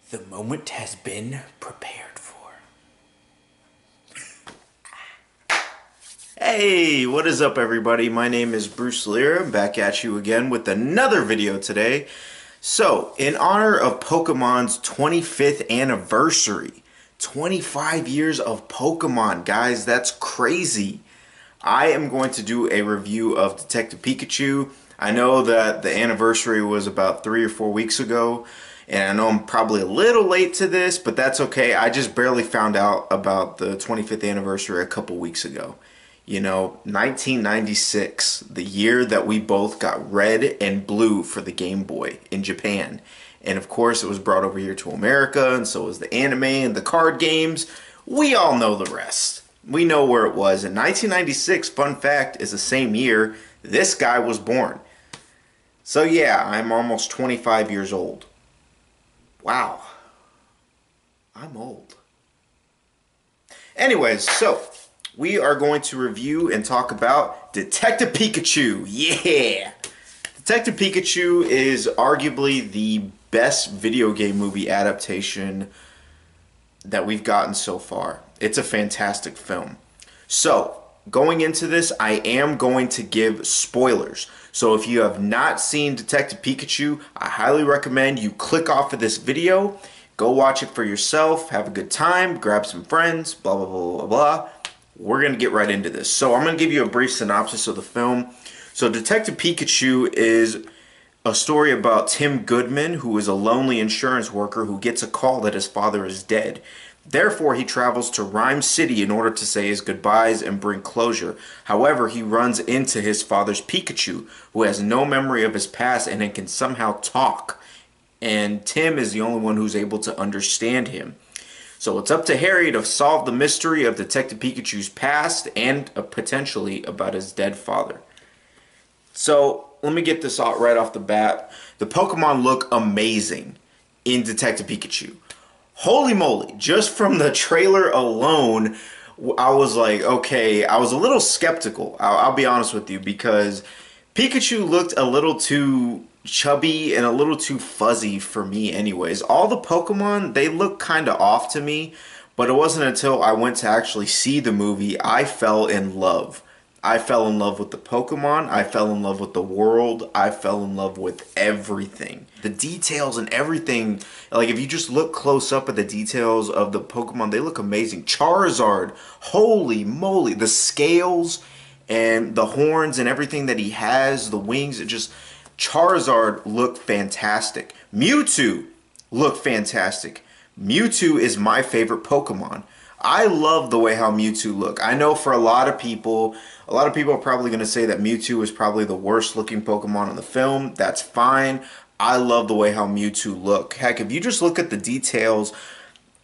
The moment has been prepared for. Hey, what is up everybody? My name is Bruce Lear. I'm back at you again with another video today. So, in honor of Pokemon's 25th anniversary, 25 years of Pokemon, guys, that's crazy. I am going to do a review of Detective Pikachu. I know that the anniversary was about 3 or 4 weeks ago, and I know I'm probably a little late to this, but that's okay. I just barely found out about the 25th anniversary a couple weeks ago. You know, 1996, the year that we both got red and blue for the Game Boy in Japan. And of course, it was brought over here to America, and so was the anime and the card games. We all know the rest. We know where it was. In 1996, fun fact, is the same year this guy was born. So yeah, I'm almost 25 years old. Wow. I'm old. Anyways, so we are going to review and talk about Detective Pikachu. Yeah! Detective Pikachu is arguably the best video game movie adaptation that we've gotten so far. It's a fantastic film. So, going into this, I am going to give spoilers. So if you have not seen Detective Pikachu, I highly recommend you click off of this video, go watch it for yourself, have a good time, grab some friends, blah, blah, blah, blah, blah. We're going to get right into this. So I'm going to give you a brief synopsis of the film. So Detective Pikachu is a story about Tim Goodman, who is a lonely insurance worker who gets a call that his father is dead. Therefore, he travels to Rhyme City in order to say his goodbyes and bring closure. However, he runs into his father's Pikachu, who has no memory of his past and can somehow talk. And Tim is the only one who's able to understand him. So it's up to Harry to solve the mystery of Detective Pikachu's past and potentially about his dead father. So let me get this out right off the bat. The Pokemon look amazing in Detective Pikachu. Holy moly, just from the trailer alone, I was like, okay, I was a little skeptical, I'll be honest with you, because Pikachu looked a little too chubby and a little too fuzzy for me anyways. All the Pokemon, they look kind of off to me, but it wasn't until I went to actually see the movie I fell in love. I fell in love with the Pokemon, I fell in love with the world, I fell in love with everything. The details and everything, like if you just look close up at the details of the Pokemon, they look amazing. Charizard, holy moly, the scales and the horns and everything that he has, the wings, it just, Charizard looked fantastic. Mewtwo looked fantastic. Mewtwo is my favorite Pokemon. I love the way how Mewtwo look. I know for a lot of people are probably going to say that Mewtwo is probably the worst looking Pokemon in the film. That's fine. I love the way how Mewtwo look. Heck, if you just look at the details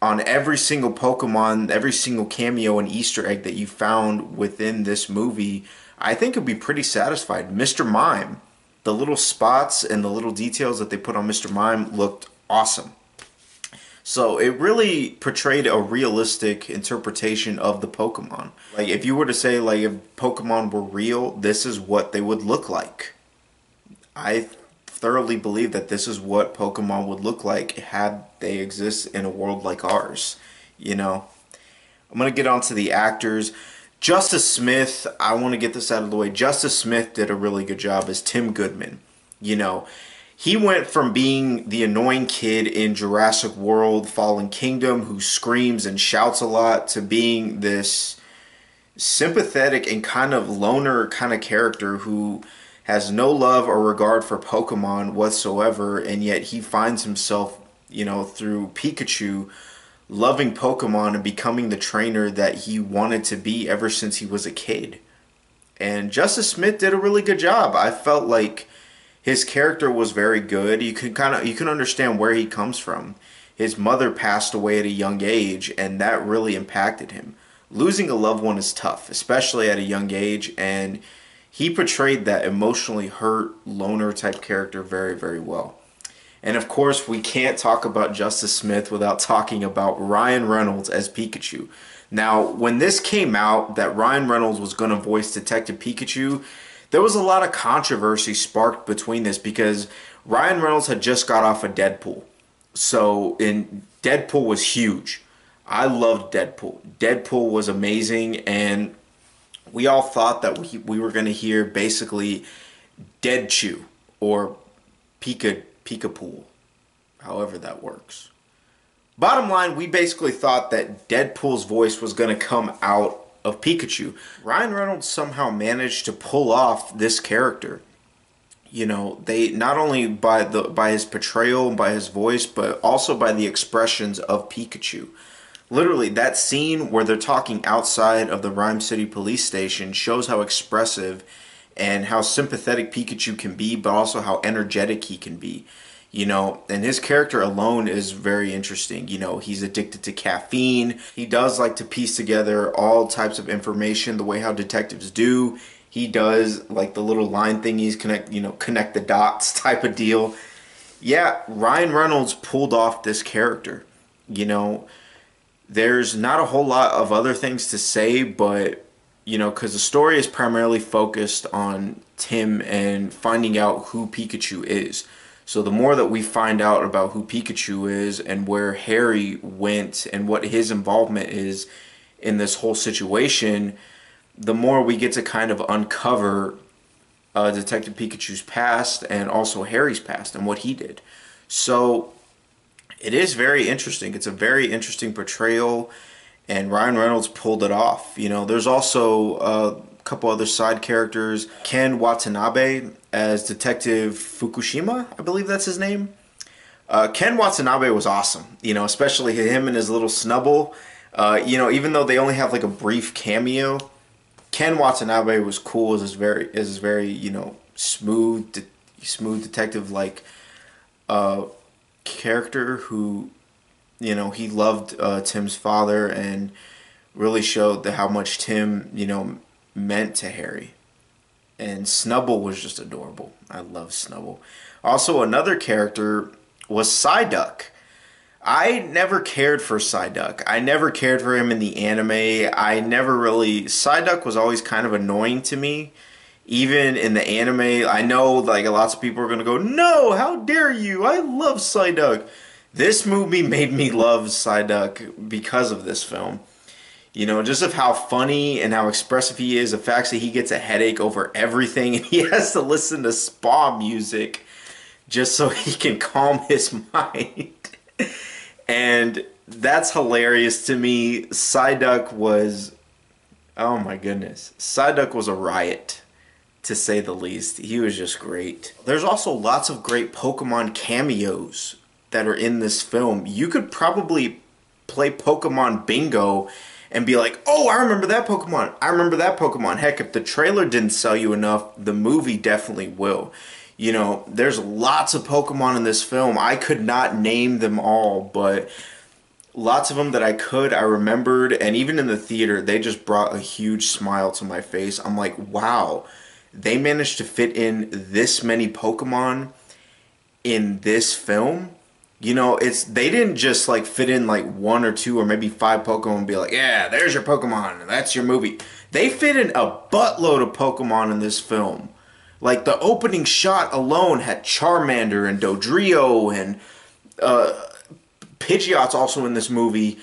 on every single Pokemon, every single cameo and Easter egg that you found within this movie, I think you'll be pretty satisfied. Mr. Mime, the little spots and the little details that they put on Mr. Mime looked awesome. So it really portrayed a realistic interpretation of the Pokemon. Like if you were to say like if Pokemon were real, this is what they would look like. I thoroughly believe that this is what Pokemon would look like had they exist in a world like ours. You know, I'm going to get on to the actors. Justice Smith, I want to get this out of the way. Justice Smith did a really good job as Tim Goodman. You know, he went from being the annoying kid in Jurassic World Fallen Kingdom who screams and shouts a lot to being this sympathetic and kind of loner kind of character who has no love or regard for Pokemon whatsoever, and yet he finds himself, you know, through Pikachu loving Pokemon and becoming the trainer that he wanted to be ever since he was a kid. And Justice Smith did a really good job. I felt like his character was very good. You can understand where he comes from. His mother passed away at a young age, and that really impacted him. Losing a loved one is tough, especially at a young age, and he portrayed that emotionally hurt, loner type character very, very well. And of course, we can't talk about Justice Smith without talking about Ryan Reynolds as Pikachu. Now, when this came out that Ryan Reynolds was going to voice Detective Pikachu, there was a lot of controversy sparked between this because Ryan Reynolds had just got off of Deadpool. So, in Deadpool was huge. I loved Deadpool. Deadpool was amazing, and we all thought that we were going to hear basically Dead Chew or Pikapool, however that works. Bottom line, we basically thought that Deadpool's voice was going to come out of Pikachu. Ryan Reynolds somehow managed to pull off this character. You know, they not only by his portrayal and by his voice, but also by the expressions of Pikachu. Literally, that scene where they're talking outside of the Rhyme City police station shows how expressive and how sympathetic Pikachu can be, but also how energetic he can be. You know, and his character alone is very interesting. You know, he's addicted to caffeine. He does like to piece together all types of information the way how detectives do. He does like the little line thingies, connect the dots type of deal. Yeah, Ryan Reynolds pulled off this character. You know, there's not a whole lot of other things to say, but, you know, because the story is primarily focused on Tim and finding out who Pikachu is. So the more that we find out about who Pikachu is and where Harry went and what his involvement is in this whole situation, the more we get to kind of uncover Detective Pikachu's past and also Harry's past and what he did. So it is very interesting. It's a very interesting portrayal, and Ryan Reynolds pulled it off. You know, there's also a couple other side characters. Ken Watanabe as Detective Fukushima, I believe that's his name. Ken Watanabe was awesome, you know, especially him and his little snubble. You know, even though they only have like a brief cameo, Ken Watanabe was cool as his very you know, smooth detective like character who, you know, he loved Tim's father and really showed how much Tim, you know, meant to Harry. And Snubble was just adorable. I love Snubble. Also, another character was Psyduck. I never cared for Psyduck. I never cared for him in the anime. Psyduck was always kind of annoying to me. Even in the anime, I know like lots of people are going to go, no, how dare you? I love Psyduck. This movie made me love Psyduck because of this film. You know, just of how funny and how expressive he is. The fact that he gets a headache over everything and he has to listen to spa music just so he can calm his mind. And that's hilarious to me. Psyduck was, oh my goodness. Psyduck was a riot, to say the least. He was just great. There's also lots of great Pokemon cameos that are in this film. You could probably play Pokemon Bingo and be like, oh, I remember that Pokemon. I remember that Pokemon. Heck, if the trailer didn't sell you enough, the movie definitely will. You know, there's lots of Pokemon in this film. I could not name them all, but lots of them that I remembered. And even in the theater, they just brought a huge smile to my face. I'm like, wow, they managed to fit in this many Pokemon in this film. You know, they didn't just like fit in like 1 or 2 or maybe 5 Pokemon and be like, yeah, there's your Pokemon, that's your movie. They fit in a buttload of Pokemon in this film. Like the opening shot alone had Charmander and Dodrio and Pidgeot's also in this movie.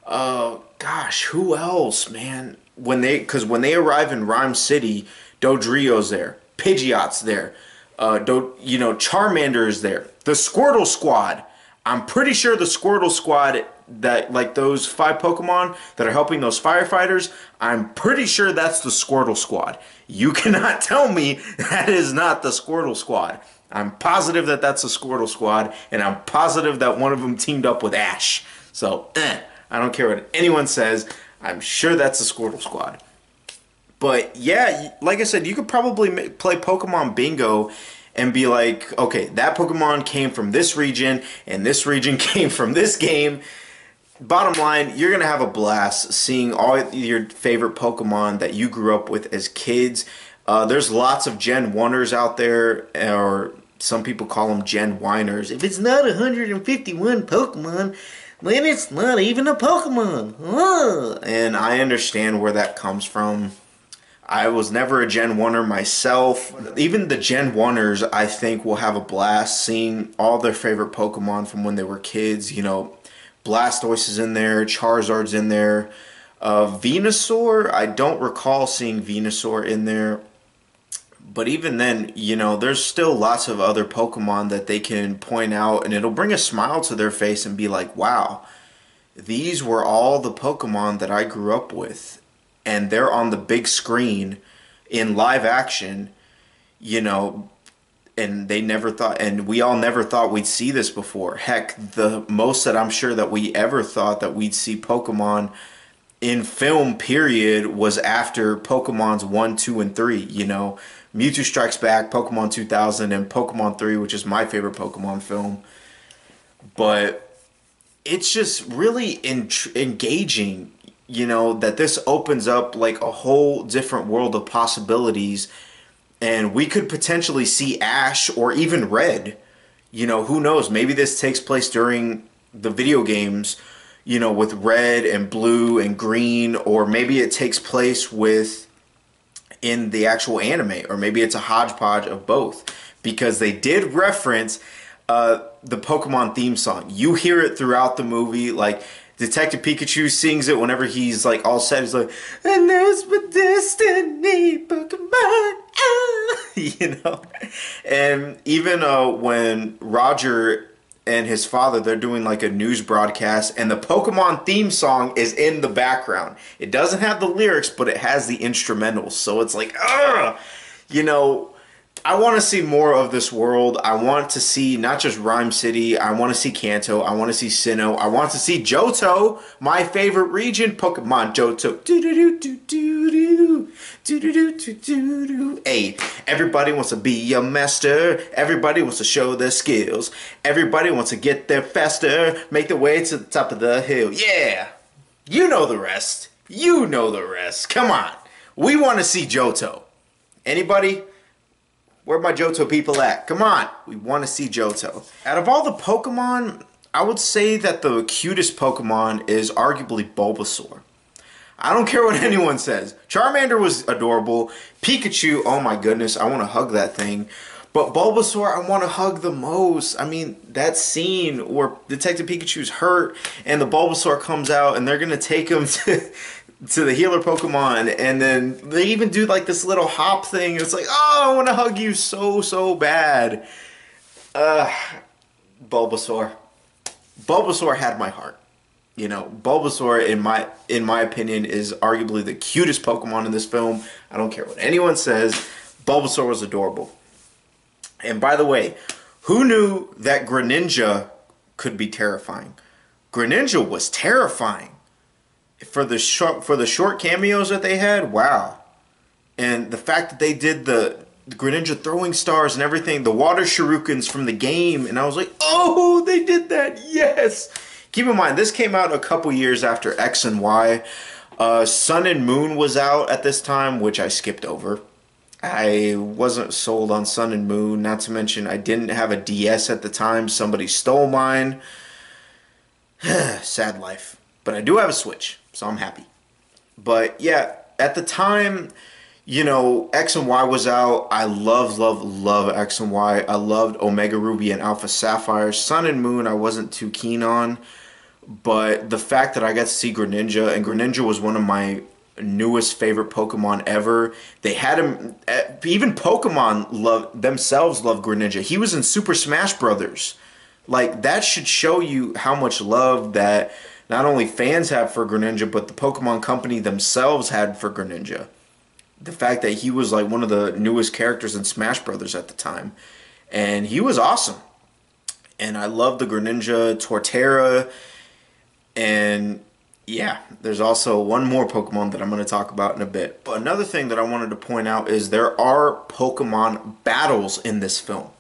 Gosh, who else, man? Because when they arrive in Rhyme City, Dodrio's there, Pidgeot's there, Charmander is there. The Squirtle Squad. I'm pretty sure the Squirtle Squad, that like those 5 Pokemon that are helping those firefighters, I'm pretty sure that's the Squirtle Squad. You cannot tell me that is not the Squirtle Squad. I'm positive that that's the Squirtle Squad, and I'm positive that one of them teamed up with Ash. So, I don't care what anyone says. I'm sure that's the Squirtle Squad. But yeah, like I said, you could probably play Pokemon Bingo and be like, okay, that Pokemon came from this region, and this region came from this game. Bottom line, you're going to have a blast seeing all your favorite Pokemon that you grew up with as kids. There's lots of Gen 1ers out there, or some people call them Gen Whiners. If it's not 151 Pokemon, then it's not even a Pokemon. And I understand where that comes from. I was never a Gen 1er myself. Even the Gen 1ers, I think, will have a blast seeing all their favorite Pokemon from when they were kids. You know, Blastoise is in there, Charizard's in there. Venusaur, I don't recall seeing Venusaur in there. But even then, you know, there's still lots of other Pokemon that they can point out, and it'll bring a smile to their face and be like, wow, these were all the Pokemon that I grew up with. And they're on the big screen in live action, you know, and they never thought, and we all never thought we'd see this before. Heck, the most that I'm sure that we ever thought that we'd see Pokemon in film, period, was after Pokemon's 1, 2, and 3, you know. Mewtwo Strikes Back, Pokemon 2000, and Pokemon 3, which is my favorite Pokemon film. But it's just really engaging, you know, that this opens up like a whole different world of possibilities. And we could potentially see Ash or even Red. You know, who knows? Maybe this takes place during the video games, you know, with Red and Blue and Green. Or maybe it takes place in the actual anime, or maybe it's a hodgepodge of both, because they did reference the Pokemon theme song. You hear it throughout the movie, like Detective Pikachu sings it whenever he's like all set. He's like, "And there's my destiny, Pokemon," you know. And even when Roger and his father, they're doing like a news broadcast, and the Pokemon theme song is in the background. It doesn't have the lyrics, but it has the instrumentals. So it's like, you know, I want to see more of this world. I want to see not just Rhyme City. I want to see Kanto. I want to see Sinnoh. I want to see Johto, my favorite region. Pokemon Johto. Do-do-do-do-do-do. Do-do-do-do-do-do. Hey, everybody wants to be a master. Everybody wants to show their skills. Everybody wants to get there faster. Make their way to the top of the hill. Yeah. You know the rest. You know the rest. Come on. We want to see Johto. Anybody? Where my Johto people at? Come on. We want to see Johto. Out of all the Pokemon, I would say that the cutest Pokemon is arguably Bulbasaur. I don't care what anyone says. Charmander was adorable. Pikachu, oh my goodness, I want to hug that thing. But Bulbasaur, I want to hug the most. I mean, that scene where Detective Pikachu's hurt and the Bulbasaur comes out and they're going to take him to the healer Pokemon, and then they even do like this little hop thing. It's like, oh, I want to hug you so bad. Bulbasaur. Bulbasaur had my heart. You know, Bulbasaur, in my opinion, is arguably the cutest Pokemon in this film. I don't care what anyone says. Bulbasaur was adorable. And by the way, who knew that Greninja could be terrifying? Greninja was terrifying. For the short cameos that they had, wow. And the fact that they did the Greninja throwing stars and everything, the water shurikens from the game, and I was like, oh, they did that, yes. Keep in mind, this came out a couple years after X and Y. Sun and Moon was out at this time, which I skipped over. I wasn't sold on Sun and Moon, not to mention I didn't have a DS at the time. Somebody stole mine. Sad life. But I do have a Switch, so I'm happy. But yeah, at the time, you know, X and Y was out. I love X and Y. I loved Omega Ruby and Alpha Sapphire. Sun and Moon I wasn't too keen on. But the fact that I got to see Greninja, and Greninja was one of my newest favorite Pokemon ever. They had him, even Pokemon themselves love Greninja. He was in Super Smash Brothers. Like, that should show you how much love that not only fans have for Greninja, but the Pokemon Company themselves had for Greninja. The fact that he was like one of the newest characters in Smash Brothers at the time. And he was awesome. And I love the Greninja, Torterra, and yeah, there's also one more Pokemon that I'm going to talk about in a bit. But another thing that I wanted to point out is there are Pokemon battles in this film.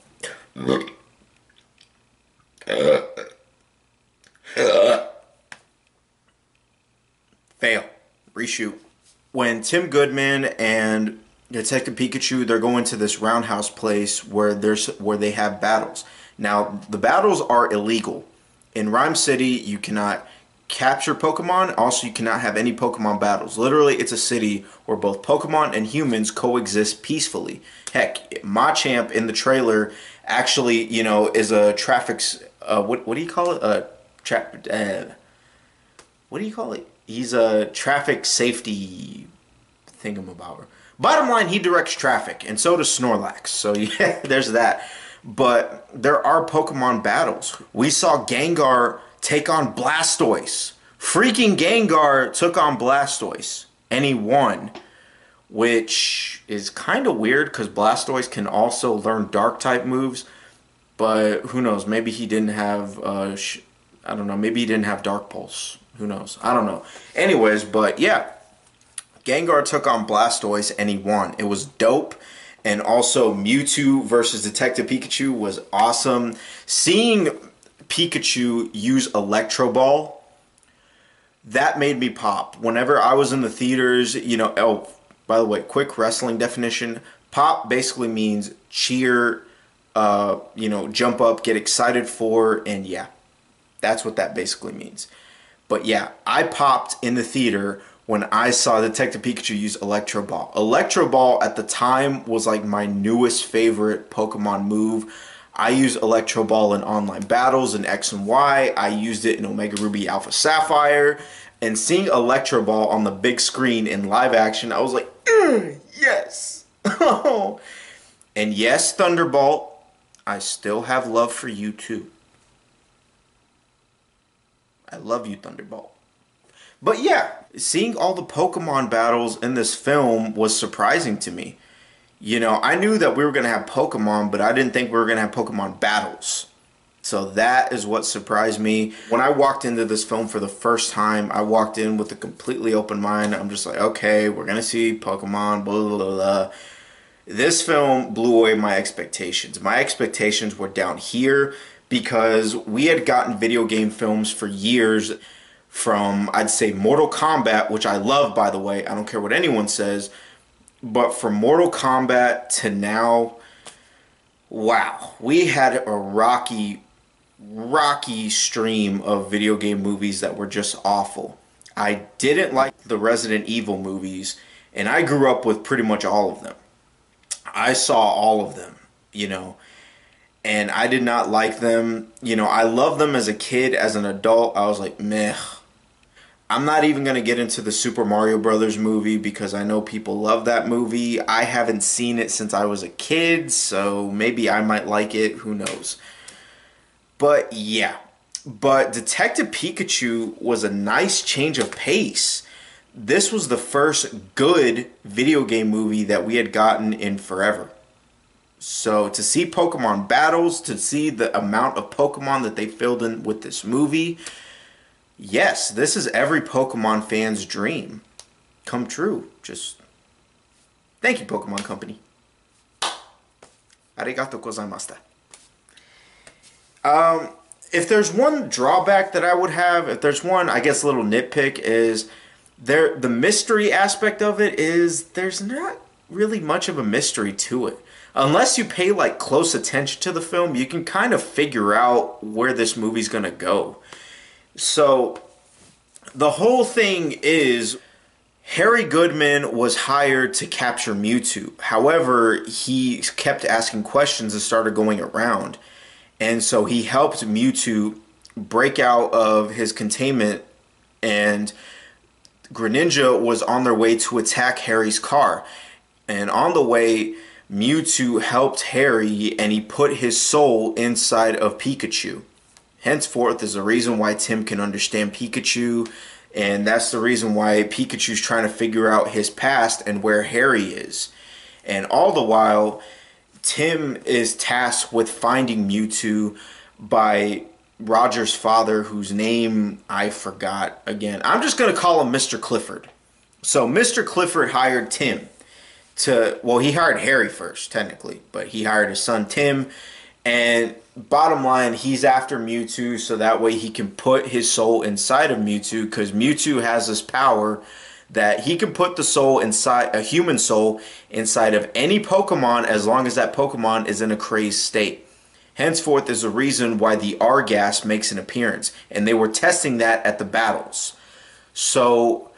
Fail. Reshoot. When Tim Goodman and Detective Pikachu, they're going to this roundhouse place where they have battles. Now, the battles are illegal. In Rhyme City, you cannot capture Pokemon. Also, you cannot have any Pokemon battles. Literally, it's a city where both Pokemon and humans coexist peacefully. Heck, Machamp in the trailer actually, you know, is a traffic. What do you call it? What do you call it? He's a traffic safety thingamabobber. Bottom line, he directs traffic, and so does Snorlax. So yeah, there's that. But there are Pokemon battles. We saw Gengar take on Blastoise. Freaking Gengar took on Blastoise, and he won. Which is kind of weird, because Blastoise can also learn Dark-type moves. But who knows? Maybe he didn't have, I don't know, maybe he didn't have Dark Pulse. Who knows? I don't know. Anyways, but yeah. Gengar took on Blastoise, and he won. It was dope. And also, Mewtwo versus Detective Pikachu was awesome. Seeing Pikachu use Electro Ball, that made me pop. Whenever I was in the theaters, you know, oh, by the way, quick wrestling definition. Pop basically means cheer, you know, jump up, get excited for, and yeah. That's what that basically means. But yeah, I popped in the theater when I saw Detective Pikachu use Electro Ball. Electro Ball at the time was like my newest favorite Pokemon move. I use Electro Ball in online battles in X and Y. I used it in Omega Ruby Alpha Sapphire. And seeing Electro Ball on the big screen in live action, I was like, yes. And yes, Thunderbolt, I still have love for you too. I love you, Thunderbolt. But yeah, seeing all the Pokemon battles in this film was surprising to me. You know, I knew that we were going to have Pokemon, but I didn't think we were going to have Pokemon battles. So that is what surprised me. When I walked into this film for the first time, I walked in with a completely open mind. I'm just like, okay, we're going to see Pokemon, blah, blah, blah, blah. This film blew away my expectations. My expectations were down here because we had gotten video game films for years from, I'd say, Mortal Kombat, which I love, by the way. I don't care what anyone says. But from Mortal Kombat to now, wow. We had a rocky stream of video game movies that were just awful. I didn't like the Resident Evil movies, and I grew up with pretty much all of them. I saw all of them, you know. And I did not like them. You know, I loved them as a kid. As an adult, I was like, meh. I'm not even going to get into the Super Mario Brothers movie because I know people love that movie. I haven't seen it since I was a kid, so maybe I might like it. Who knows? But yeah. But Detective Pikachu was a nice change of pace. This was the first good video game movie that we had gotten in forever. So to see Pokemon battles, to see the amount of Pokemon that they filled in with this movie, yes, this is every Pokemon fan's dream come true. Just thank you, Pokemon Company. Arigato gozaimashita. If there's one drawback that I would have, if there's one, I guess, little nitpick is the mystery aspect of it is there's not really much of a mystery to it. Unless you pay like close attention to the film, you can kind of figure out where this movie's gonna go. So the whole thing is Harry Goodman was hired to capture Mewtwo. However, he kept asking questions and started going around. And so he helped Mewtwo break out of his containment, and Greninja was on their way to attack Harry's car. And on the way, Mewtwo helped Harry, and he put his soul inside of Pikachu. Henceforth is the reason why Tim can understand Pikachu, and that's the reason why Pikachu's trying to figure out his past and where Harry is. And all the while, Tim is tasked with finding Mewtwo by Roger's father, whose name I forgot again. I'm just going to call him Mr. Clifford. So Mr. Clifford hired Tim well, he hired Harry first, technically, but he hired his son Tim, and bottom line, he's after Mewtwo so that way he can put his soul inside of Mewtwo, because Mewtwo has this power that he can put the soul inside, a human soul, inside of any Pokemon as long as that Pokemon is in a crazed state. Henceforth is the reason why the R gas makes an appearance, and they were testing that at the battles. So,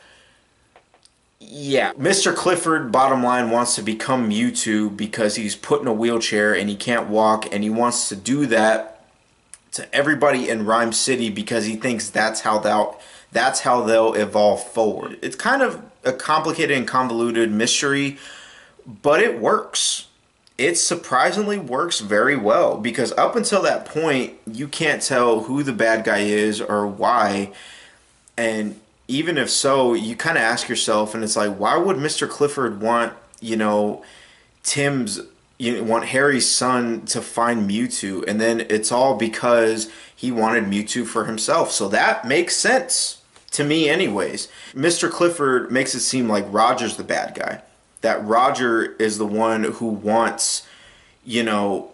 yeah, Mr. Clifford, bottom line, wants to become Mewtwo because he's put in a wheelchair and he can't walk, and he wants to do that to everybody in Rhyme City because he thinks that's how they'll evolve forward. It's kind of a complicated and convoluted mystery, but it works. It surprisingly works very well because up until that point, you can't tell who the bad guy is or why. And even if so, you kind of ask yourself, and it's like, why would Mr. Clifford want, want Harry's son to find Mewtwo? And then it's all because he wanted Mewtwo for himself. So that makes sense to me anyways. Mr. Clifford makes it seem like Roger's the bad guy. That Roger is the one who wants, Mewtwo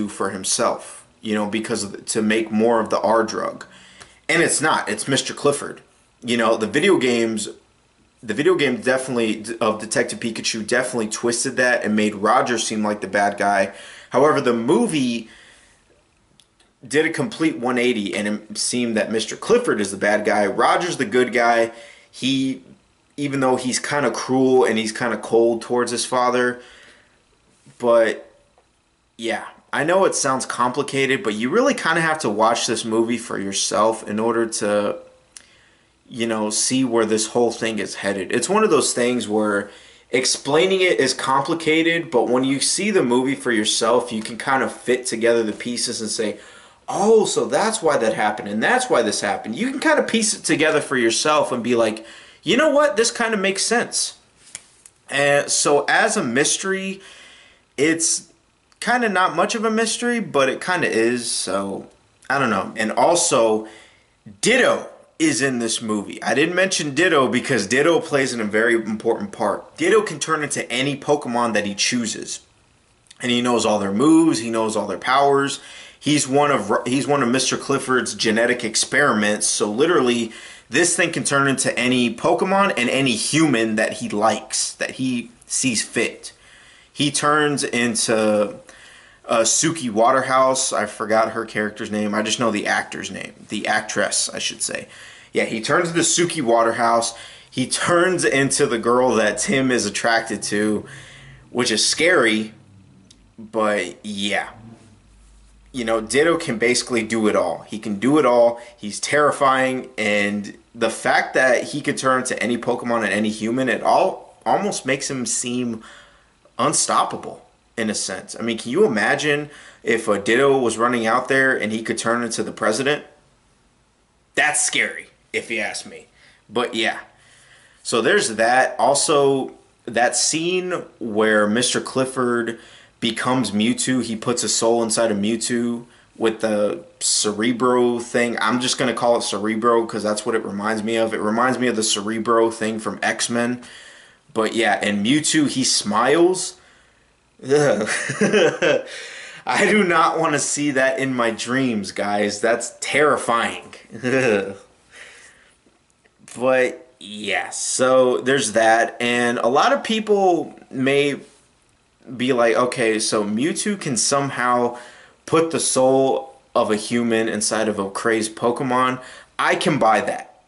for himself, to make more of the R drug. And it's not. It's Mr. Clifford. The video game definitely of Detective Pikachu definitely twisted that and made Roger seem like the bad guy. However, the movie did a complete 180 and it seemed that Mr. Clifford is the bad guy. Roger's the good guy. Even though he's kind of cruel and he's kind of cold towards his father. But, yeah, I know it sounds complicated, but you really kind of have to watch this movie for yourself in order to, see where this whole thing is headed. It's one of those things where explaining it is complicated, but when you see the movie for yourself, you can kind of fit together the pieces and say, oh, so that's why that happened, and that's why this happened. You can kind of piece it together for yourself and be like, you know what? This kind of makes sense. And so as a mystery, it's kind of not much of a mystery, but it kind of is. So I don't know. And also, Ditto is in this movie. I didn't mention Ditto because Ditto plays in a very important part. Ditto can turn into any Pokemon that he chooses. And he knows all their moves. He knows all their powers. He's one of Mr. Clifford's genetic experiments. So literally, this thing can turn into any Pokemon and any human that he likes, that he sees fit. He turns into Suki Waterhouse. I forgot her character's name. I just know the actor's name. The actress, I should say. Yeah, he turns into Suki Waterhouse. He turns into the girl that Tim is attracted to, which is scary. But yeah. Ditto can basically do it all. He can do it all. He's terrifying, and the fact that he can turn into any Pokemon and any human, it almost makes him seem unstoppable in a sense. I mean, can you imagine if a Ditto was running out there and he could turn into the president? That's scary, if you ask me. But yeah. So there's that. Also, that scene where Mr. Clifford becomes Mewtwo, he puts a soul inside of Mewtwo with the Cerebro thing. I'm just going to call it Cerebro because that's what it reminds me of. It reminds me of the Cerebro thing from X-Men. But yeah, and Mewtwo, he smiles. I do not want to see that in my dreams, guys. That's terrifying. But yeah, so there's that. And a lot of people may be like, okay, so Mewtwo can somehow put the soul of a human inside of a crazed Pokemon. I can buy that.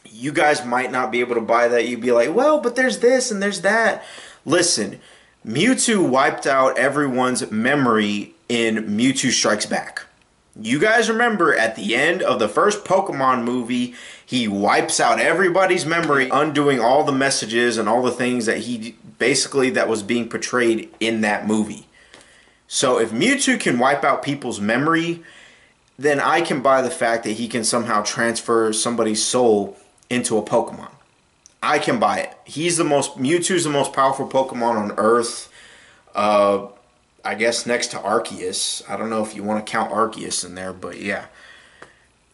You guys might not be able to buy that. You'd be like, well, but there's this and there's that. Listen, Mewtwo wiped out everyone's memory in Mewtwo Strikes Back. You guys remember at the end of the first Pokemon movie, he wipes out everybody's memory, undoing all the messages and all the things that that was being portrayed in that movie. So if Mewtwo can wipe out people's memory, then I can buy the fact that he can somehow transfer somebody's soul into a Pokemon. I can buy it. Mewtwo's the most powerful Pokemon on Earth. I guess next to Arceus. I don't know if you want to count Arceus in there, but yeah.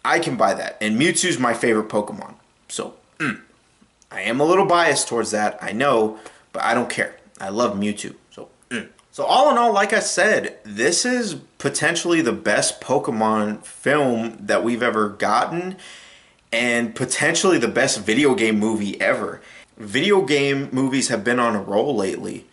I can buy that. And Mewtwo's my favorite Pokemon. So, I am a little biased towards that, I know, but I don't care. I love Mewtwo. So all in all, like I said, this is potentially the best Pokemon film that we've ever gotten, and potentially the best video game movie ever. Video game movies have been on a roll lately.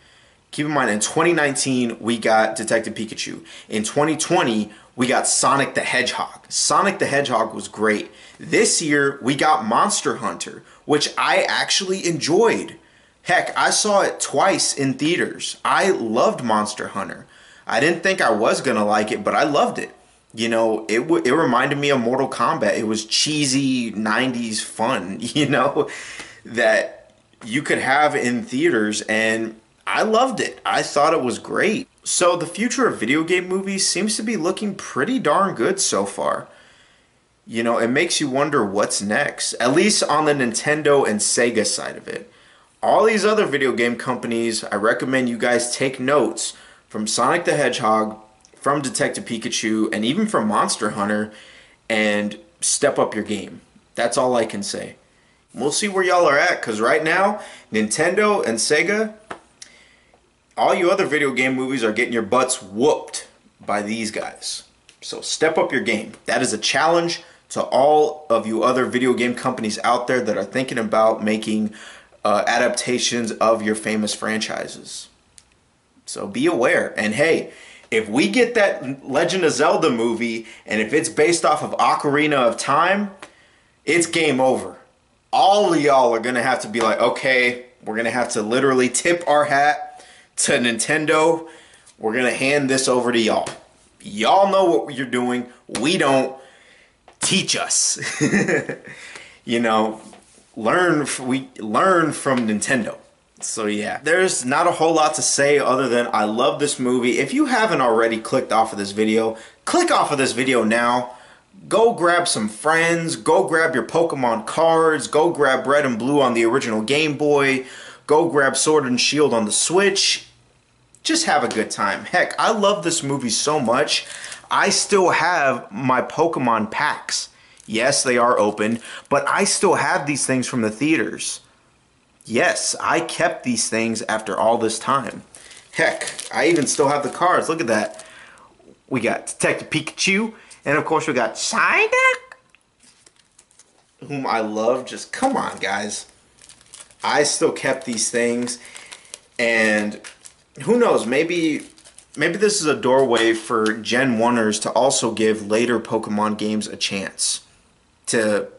Keep in mind, in 2019, we got Detective Pikachu. In 2020, we got Sonic the Hedgehog. Sonic the Hedgehog was great. This year, we got Monster Hunter, which I actually enjoyed. Heck, I saw it twice in theaters. I loved Monster Hunter. I didn't think I was going to like it, but I loved it. You know, it reminded me of Mortal Kombat. It was cheesy 90s fun, you know, that you could have in theaters, and I loved it. I thought it was great. So the future of video game movies seems to be looking pretty darn good so far. You know, it makes you wonder what's next, at least on the Nintendo and Sega side of it. All these other video game companies, I recommend you guys take notes from Sonic the Hedgehog, from Detective Pikachu, and even from Monster Hunter, and step up your game. That's all I can say. We'll see where y'all are at, because right now, Nintendo and Sega, all you other video game movies are getting your butts whooped by these guys. So step up your game. That is a challenge to all of you other video game companies out there that are thinking about making adaptations of your famous franchises. So be aware. And hey, if we get that Legend of Zelda movie, and if it's based off of Ocarina of Time, it's game over. All of y'all are going to have to be like, okay, we're going to have to literally tip our hat to Nintendo. We're going to hand this over to y'all. Y'all know what you're doing. We don't. Teach us. You know, we learn from Nintendo. So yeah, there's not a whole lot to say other than I love this movie. If you haven't already clicked off of this video, click off of this video now. Go grab some friends, go grab your Pokemon cards, go grab Red and Blue on the original Game Boy, go grab Sword and Shield on the Switch. Just have a good time. Heck, I love this movie so much, I still have my Pokemon packs. Yes, they are open, but I still have these things from the theaters. Yes, I kept these things after all this time. Heck, I even still have the cards. Look at that. We got Detective Pikachu, and of course we got Psyduck, whom I love. Just come on, guys. I still kept these things, and who knows, maybe this is a doorway for Gen 1ers to also give later Pokemon games a chance to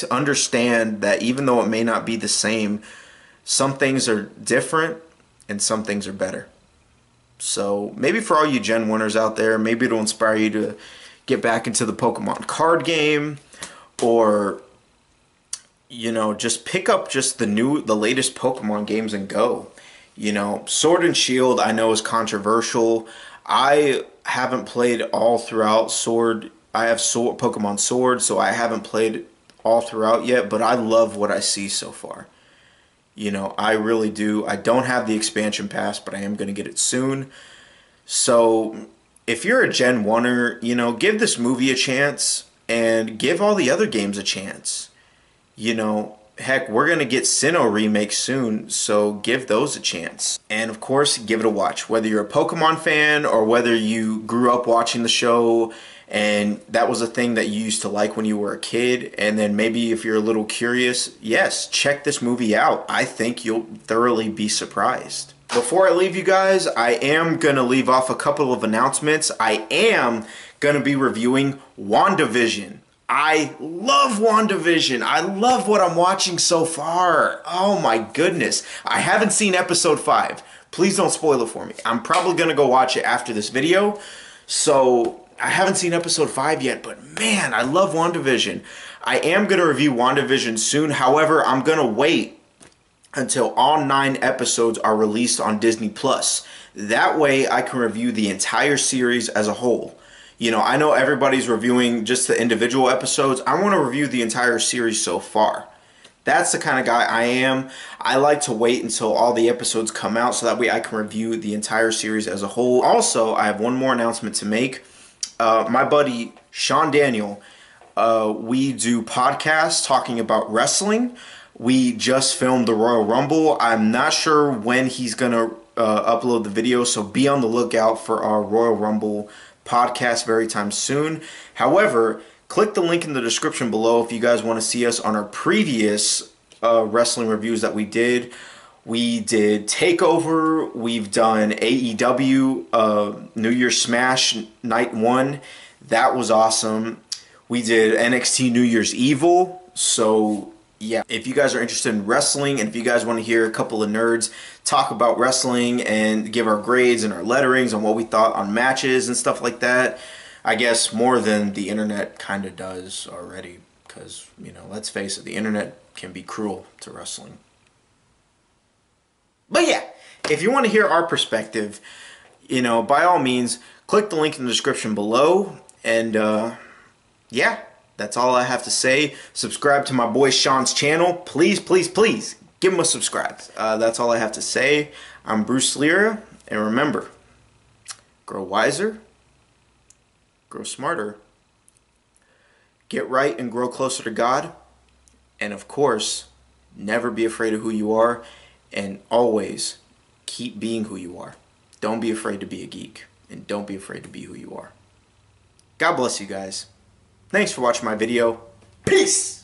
understand that even though it may not be the same, some things are different and some things are better. So maybe for all you Gen 1ers out there, maybe it'll inspire you to get back into the Pokemon card game, or you know, just pick up just the latest Pokemon games and go. You know, Sword and Shield I know is controversial. I haven't played all throughout Sword. I have Pokemon Sword, so I haven't played all throughout yet, but I love what I see so far. You know, I really do. I don't have the expansion pass, but I am going to get it soon. So if you're a Gen 1er, you know, give this movie a chance and give all the other games a chance. You know, heck, we're going to get Sinnoh remake soon, so give those a chance. And of course, give it a watch. Whether you're a Pokemon fan or whether you grew up watching the show and that was a thing that you used to like when you were a kid, and then maybe if you're a little curious, yes, check this movie out. I think you'll thoroughly be surprised. Before I leave you guys, I am going to leave off a couple of announcements. I am going to be reviewing WandaVision. I love WandaVision. I love what I'm watching so far. Oh my goodness. I haven't seen episode 5. Please don't spoil it for me. I'm probably going to go watch it after this video. So I haven't seen episode 5 yet, but man, I love WandaVision. I am going to review WandaVision soon. However, I'm going to wait until all 9 episodes are released on Disney+. That way I can review the entire series as a whole. You know, I know everybody's reviewing just the individual episodes. I want to review the entire series so far. That's the kind of guy I am. I like to wait until all the episodes come out so that way I can review the entire series as a whole. Also, I have one more announcement to make. My buddy Sean Daniel, we do podcasts talking about wrestling. We just filmed the Royal Rumble. I'm not sure when he's going to upload the video, so be on the lookout for our Royal Rumble podcast very time soon. However, click the link in the description below if you guys want to see us on our previous wrestling reviews that we did. We did TakeOver. We've done AEW New Year's Smash Night 1. That was awesome. We did NXT New Year's Evil. So yeah, if you guys are interested in wrestling and if you guys want to hear a couple of nerds talk about wrestling and give our grades and our letterings on what we thought on matches and stuff like that, I guess more than the internet kind of does already, because, you know, let's face it, the internet can be cruel to wrestling. But yeah, if you want to hear our perspective, you know, by all means, click the link in the description below. And yeah, that's all I have to say. Subscribe to my boy Sean's channel. Please, please, please give him a subscribe. That's all I have to say. I'm Bruce Lira. And remember, grow wiser, grow smarter, get right and grow closer to God. And of course, never be afraid of who you are. And always keep being who you are. Don't be afraid to be a geek. And don't be afraid to be who you are. God bless you guys. Thanks for watching my video. Peace!